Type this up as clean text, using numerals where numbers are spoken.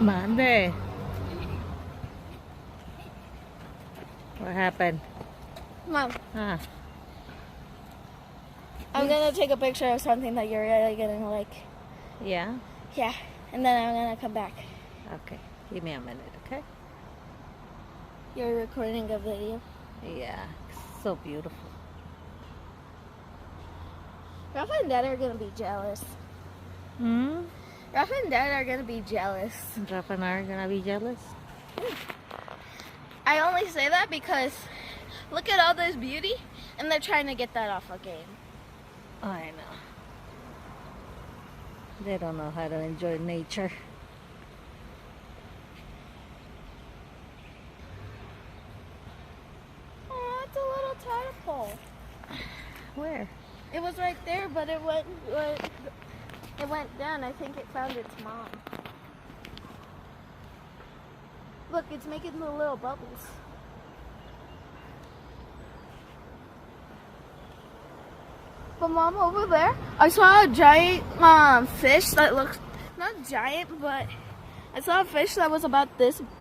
Mande. What happened? Mom, Ah, I'm gonna take a picture of something that you're really gonna like. yeah? Yeah, and then I'm gonna come back. Okay. Give me a minute, okay? You're recording a video. Yeah. So beautiful. Rafa and Dad are gonna be jealous. Hmm? Rafa and Dad are gonna be jealous. Rafa and I are gonna be jealous? I only say that because look at all this beauty, and they're trying to get that off a game. I know. They don't know how to enjoy nature. Oh, it's a little tadpole. Where? It was right there, but it went down. I think it found its mom. Look, it's making the little bubbles. But Mom, over there, I saw a giant fish that looks not giant, but I saw a fish that was about this